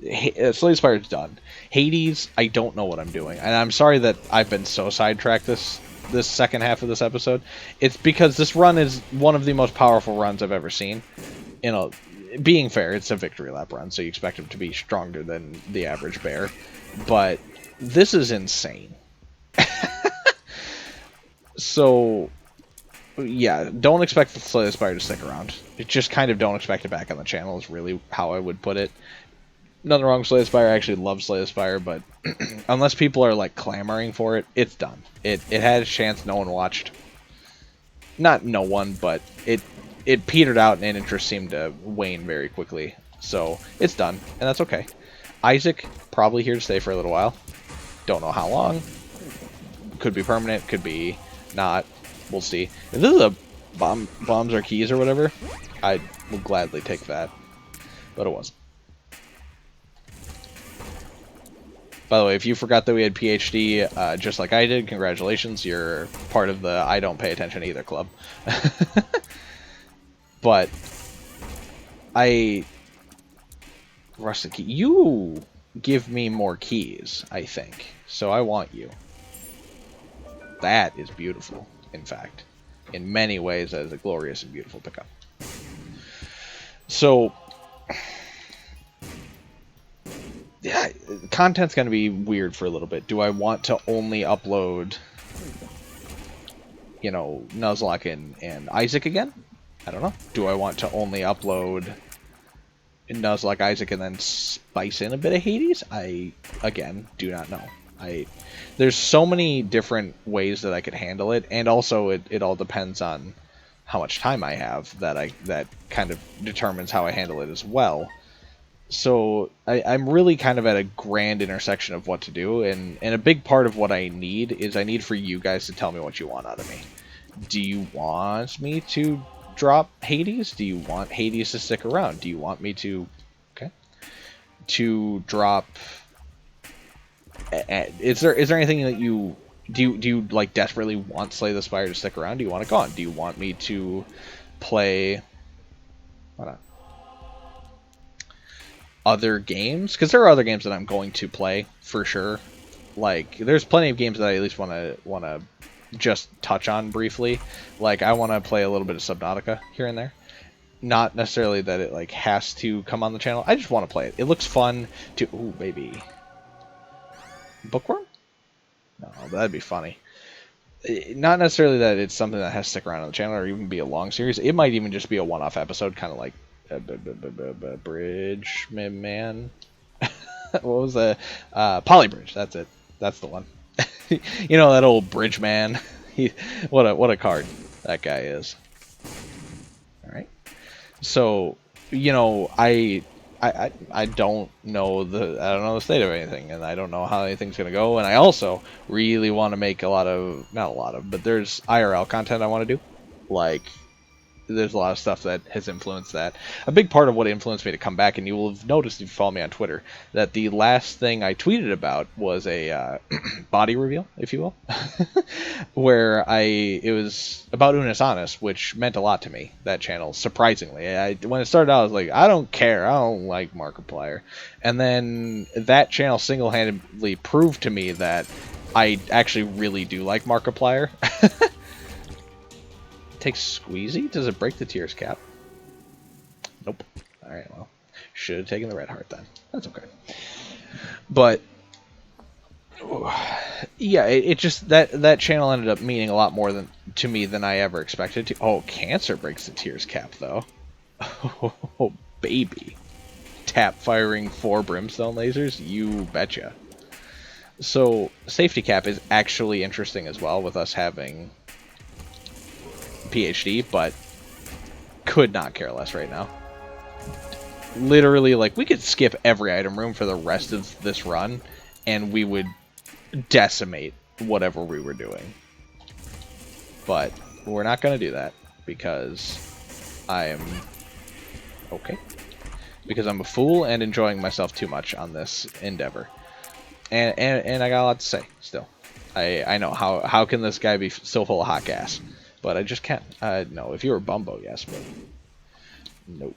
Slay the Spire's done. Hades, I don't know what I'm doing. And I'm sorry that I've been so sidetracked this second half of this episode. It's because this run is one of the most powerful runs I've ever seen. You know, being fair, it's a victory lap run, so you expect him to be stronger than the average bear. But this is insane. So, yeah, don't expect the Slay the Spire to stick around. Just kind of don't expect it back on the channel is really how I would put it. Nothing wrong with Slay the Spire. I actually love Slay the Spire, but unless people are, like, clamoring for it, it's done. It had a chance, no one watched. Not no one, but it petered out and interest seemed to wane very quickly. So, it's done, and that's okay. Isaac, probably here to stay for a little while. Don't know how long. Could be permanent, could be not. We'll see. If this is a bombs or keys or whatever, I will gladly take that. But it wasn't. By the way, if you forgot that we had PhD, just like I did, congratulations. You're part of the I don't pay attention either club. But, Rusted key. You give me more keys, I think. So I want you. That is beautiful, in fact. In many ways, that is a glorious and beautiful pickup. So, yeah, content's going to be weird for a little bit. Do I want to only upload, you know, Nuzlocke and Isaac again? I don't know. Do I want to only upload Nuzlocke, Isaac, and then spice in a bit of Hades? I, again, do not know. There's so many different ways that I could handle it, and also it all depends on how much time I have. That kind of determines how I handle it as well. So I'm really kind of at a grand intersection of what to do, and a big part of what I need is I need for you guys to tell me what you want out of me. Do you want me to drop Hades? Do you want Hades to stick around? Do you want me to drop? Is there anything that you do you like desperately want Slay the Spire to stick around? Do you want it gone? Do you want me to play other games? Because there are other games that I'm going to play for sure. Like there's plenty of games that I at least want to just touch on briefly. Like I want to play a little bit of Subnautica here and there. Not necessarily that it like has to come on the channel. I just want to play it. It looks fun to. Ooh, baby. Bookworm? No, that'd be funny. Not necessarily that it's something that has to stick around on the channel or even be a long series. It might even just be a one-off episode, kind of like Bridge Man. What was the Polybridge? That's it. That's the one. You know that old Bridge Man. What a card that guy is. All right. So you know I don't know the state of anything, and I don't know how anything's gonna go, and I also really want to make but there's IRL content I want to do. Like there's a lot of stuff that has influenced that. A big part of what influenced me to come back, and you will have noticed if you follow me on Twitter, that the last thing I tweeted about was a body reveal, if you will, where it was about Unus Annus, which meant a lot to me, that channel, surprisingly. When it started out, I was like, I don't care, I don't like Markiplier. And then that channel single-handedly proved to me that I actually really do like Markiplier. Takes Squeezy? Does it break the Tears cap? Nope. Alright, well. Should have taken the red heart then. That's okay. But yeah, it just that channel ended up meaning a lot more to me than I ever expected to. Oh, Cancer breaks the Tears cap though. Oh baby. Tap firing 4 brimstone lasers? You betcha. So safety cap is actually interesting as well with us having PhD, but could not care less right now. Literally, like, we could skip every item room for the rest of this run, and we would decimate whatever we were doing. But we're not going to do that, because I'm okay. Because I'm a fool and enjoying myself too much on this endeavor. And I got a lot to say, still. I know, how can this guy be so full of hot gas? But I just can't. No, if you were Bumbo, yes, but no.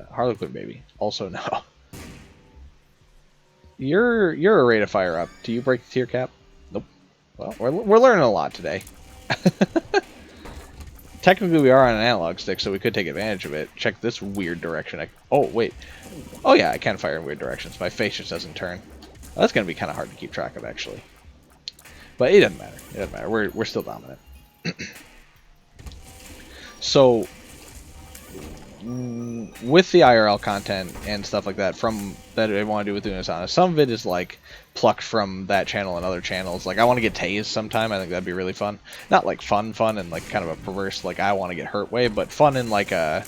Harlequin baby, also no. You're a rate of fire up. Do you break the tier cap? Nope. Well, we're learning a lot today. Technically, we are on an analog stick, so we could take advantage of it. Check this weird direction. Oh wait. Oh yeah, I can fire in weird directions. My face just doesn't turn. Well, that's gonna be kind of hard to keep track of, actually. But it doesn't matter. It doesn't matter. We're still dominant. So, with the IRL content and stuff like that, that I want to do with Unus Annus, some of it is like plucked from that channel and other channels. Like I want to get tased sometime. I think that'd be really fun. Not like fun and like kind of a perverse like I want to get hurt way, but fun in like a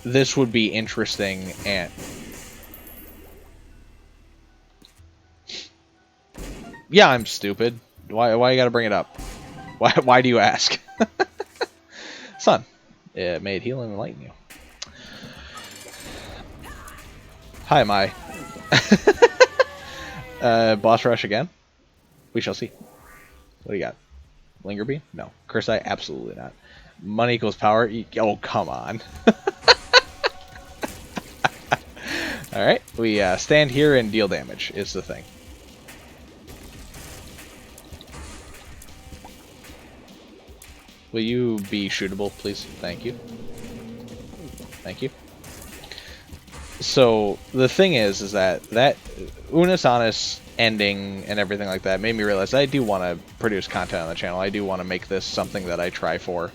this would be interesting and. Yeah, I'm stupid. Why you gotta bring it up? Why do you ask? Son, may it heal and enlighten you. Hi, Mai. Boss rush again? We shall see. What do you got? Linger Bee? No. Curse Eye? Absolutely not. Money equals power. Oh, come on. Alright, we stand here and deal damage, is the thing. Will you be shootable, please? Thank you. Thank you. So, the thing is that Unus Annus ending and everything like that made me realize I do want to produce content on the channel. I do want to make this something that I try for.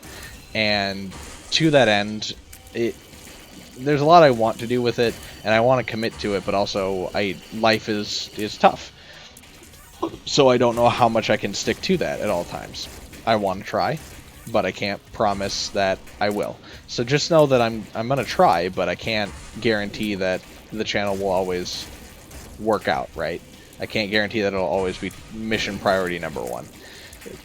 And to that end, there's a lot I want to do with it, and I want to commit to it, but also life is tough. So I don't know how much I can stick to that at all times. I want to try, but I can't promise that I will. So just know that I'm gonna try, but I can't guarantee that the channel will always work out, right? I can't guarantee that it'll always be mission priority #1.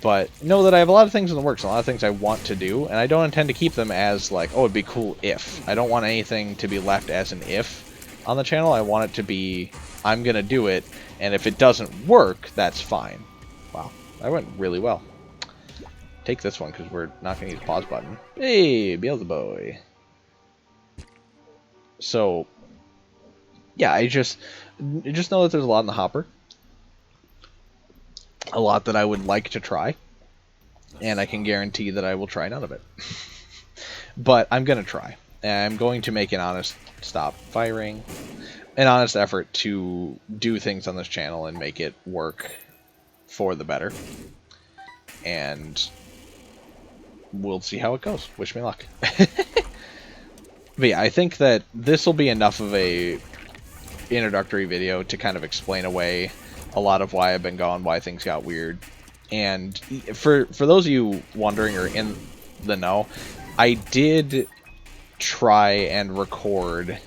But know that I have a lot of things in the works, a lot of things I want to do, and I don't intend to keep them as like, oh, it'd be cool if. I don't want anything to be left as an if on the channel. I want it to be, I'm gonna do it, and if it doesn't work, that's fine. Wow, that went really well. Take this one because we're not going to use pause button. Hey, Beelzebub. So, yeah, I just know that there's a lot in the hopper. A lot that I would like to try. And I can guarantee that I will try none of it. But I'm going to try. And I'm going to make an honest stop firing. An honest effort to do things on this channel and make it work for the better. And we'll see how it goes. Wish me luck. But yeah, I think that this will be enough of a introductory video to kind of explain away a lot of why I've been gone, why things got weird. And for those of you wondering or in the know, I did try and record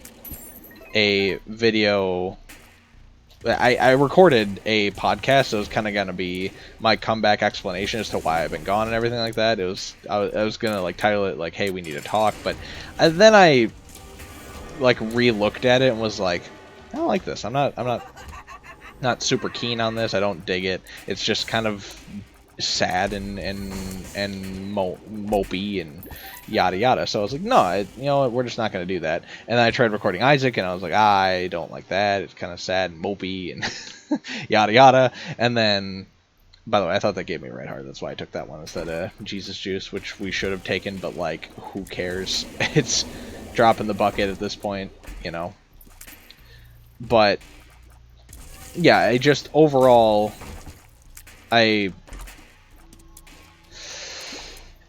a video. I recorded a podcast that was kind of going to be my comeback explanation as to why I've been gone and everything like that. I was going to like title it like, hey, we need to talk, but then I like re-looked at it and was like, I don't like this. I'm not super keen on this. I don't dig it. It's just kind of sad and mopey and yada yada. So I was like, no, you know what, we're just not going to do that. And then I tried recording Isaac, and I was like, I don't like that. It's kind of sad and mopey and yada yada. And then, by the way, I thought that gave me a right heart. That's why I took that one instead of Jesus Juice, which we should have taken, but like, who cares? It's drop in the bucket at this point, you know. But yeah, I just overall,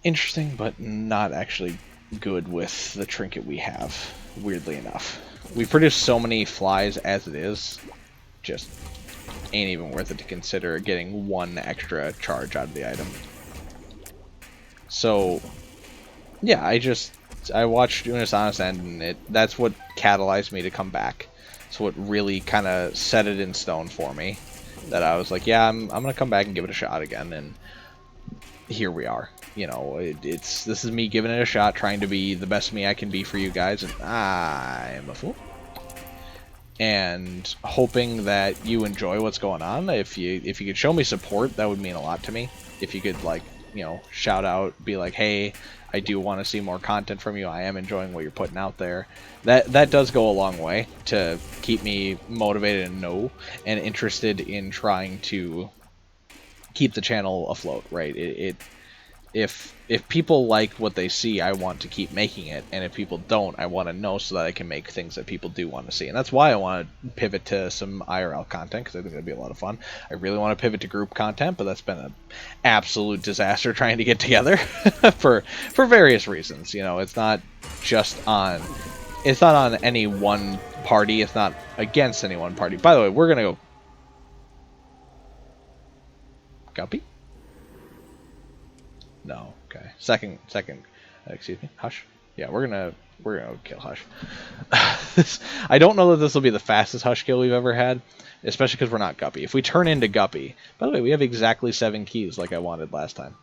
interesting, but not actually good with the trinket we have, weirdly enough. We produce so many flies as it is, just ain't even worth it to consider getting one extra charge out of the item. So, yeah, I watched Unus Annus end, and that's what catalyzed me to come back. It's what really kind of set it in stone for me, that I was like, yeah, I'm gonna come back and give it a shot again, and here we are. You know, this is me giving it a shot, trying to be the best me I can be for you guys, and I'm a fool. And hoping that you enjoy what's going on. If you could show me support, that would mean a lot to me. If you could, like, you know, shout out, be like, hey, I do want to see more content from you. I am enjoying what you're putting out there. That does go a long way to keep me motivated and interested in trying to keep the channel afloat, right? If people like what they see, I want to keep making it, and if people don't, I want to know so that I can make things that people do want to see. And that's why I want to pivot to some IRL content, because I think that'd be a lot of fun. I really want to pivot to group content, but that's been an absolute disaster trying to get together for various reasons. You know, it's not on any one party. It's not against any one party. By the way, we're gonna go Guppy? No. Okay. Second. Excuse me. Hush. Yeah, we're gonna kill Hush. I don't know that this will be the fastest Hush kill we've ever had, especially because we're not Guppy. If we turn into Guppy, by the way, we have exactly 7 keys like I wanted last time.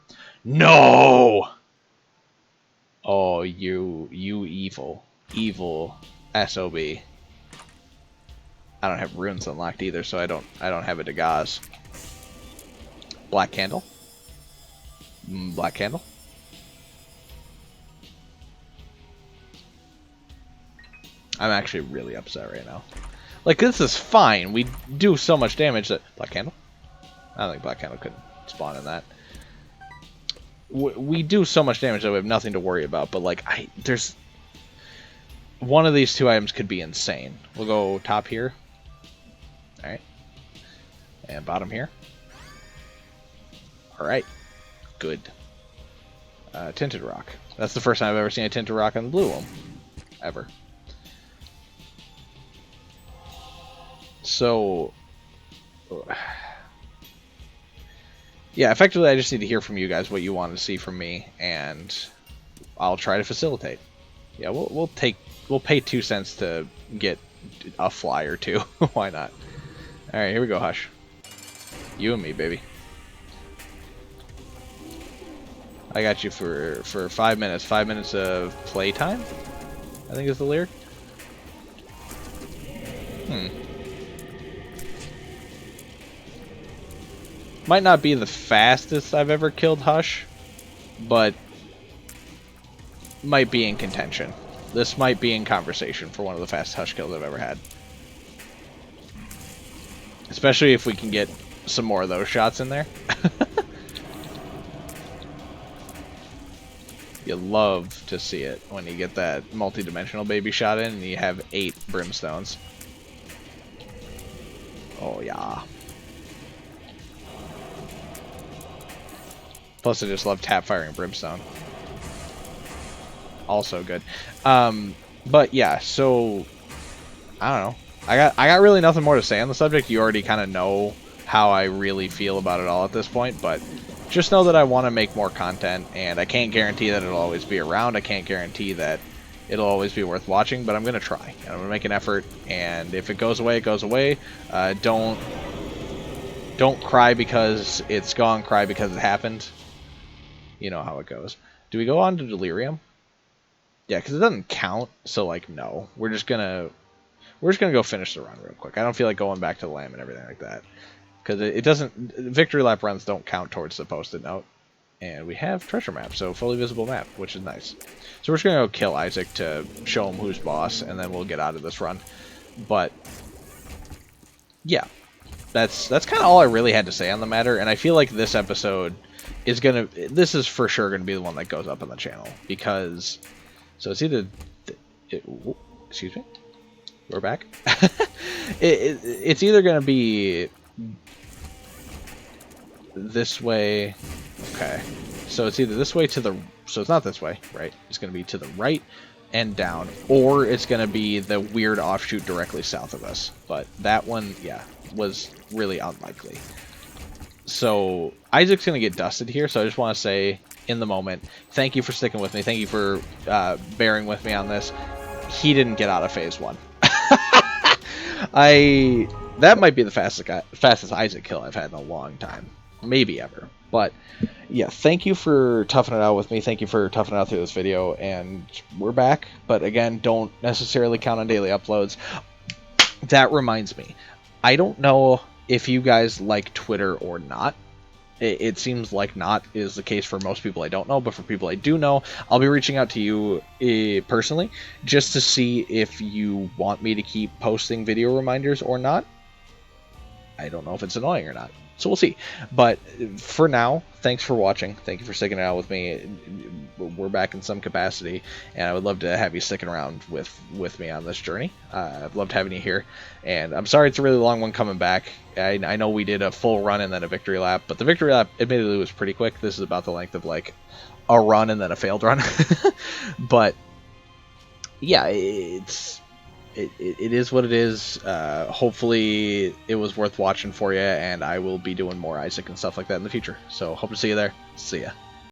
No. Oh, you evil SOB. I don't have runes unlocked either, so I don't have a Dagaz. Black candle. Black candle. I'm actually really upset right now. Like, this is fine. We do so much damage that... Black Candle? I don't think Black Candle could spawn in that. We do so much damage that we have nothing to worry about, but, like, there's... One of these two items could be insane. We'll go top here. Alright. And bottom here. Alright. Good. Tinted Rock. That's the first time I've ever seen a Tinted Rock on the blue one. Ever. So... Yeah, effectively I just need to hear from you guys what you want to see from me, and I'll try to facilitate. Yeah, we'll pay 2 cents to get a fly or two. Why not? Alright, here we go, Hush. You and me, baby. I got you for 5 minutes. 5 minutes of playtime, I think is the lyric. Might not be the fastest I've ever killed Hush, but might be in contention. This might be in conversation for one of the fastest Hush kills I've ever had. Especially if we can get some more of those shots in there. You love to see it when you get that multi-dimensional baby shot in and you have 8 brimstones. Oh yeah. Plus I just love tap firing brimstone. Also good. But yeah, so I don't know. I got really nothing more to say on the subject. You already kind of know how I really feel about it all at this point, but just know that I want to make more content, and I can't guarantee that it'll always be around. I can't guarantee that it'll always be worth watching, but I'm going to try. And I'm going to make an effort, and if it goes away, it goes away. Don't cry because it's gone, cry because it happened. You know how it goes. Do we go on to Delirium? Yeah, because it doesn't count, so, like, no. We're just gonna go finish the run real quick. I don't feel like going back to the lamb and everything like that. Because it doesn't... Victory lap runs don't count towards the post-it note. And we have treasure map, so fully visible map, which is nice. So we're just going to go kill Isaac to show him who's boss, and then we'll get out of this run. But, yeah. That's kind of all I really had to say on the matter, and I feel like this episode is going to... This is for sure going to be the one that goes up on the channel, because... So it's either... excuse me? We're back? It's either going to be... this way. Okay. So it's either this way to the... So it's not this way, right? It's going to be to the right and down. Or it's going to be the weird offshoot directly south of us. But that one, yeah, was really unlikely. So Isaac's going to get dusted here. So I just want to say, in the moment, thank you for sticking with me. Thank you for bearing with me on this. He didn't get out of phase 1. That might be the fastest Isaac kill I've had in a long time. Maybe ever. But, yeah, thank you for toughing it out with me. Thank you for toughing it out through this video. And we're back. But, again, don't necessarily count on daily uploads. That reminds me. I don't know if you guys like Twitter or not. It seems like not is the case for most people I don't know. But for people I do know, I'll be reaching out to you personally just to see if you want me to keep posting video reminders or not. I don't know if it's annoying or not. So we'll see. But for now, thanks for watching. Thank you for sticking it out with me. We're back in some capacity, and I would love to have you sticking around with me on this journey. I've loved having you here, and I'm sorry it's a really long one coming back. I know we did a full run and then a victory lap, but the victory lap admittedly was pretty quick. This is about the length of like a run and then a failed run. But yeah, it is what it is. Hopefully it was worth watching for you, and I will be doing more Isaac and stuff like that in the future. So hope to see you there. See ya.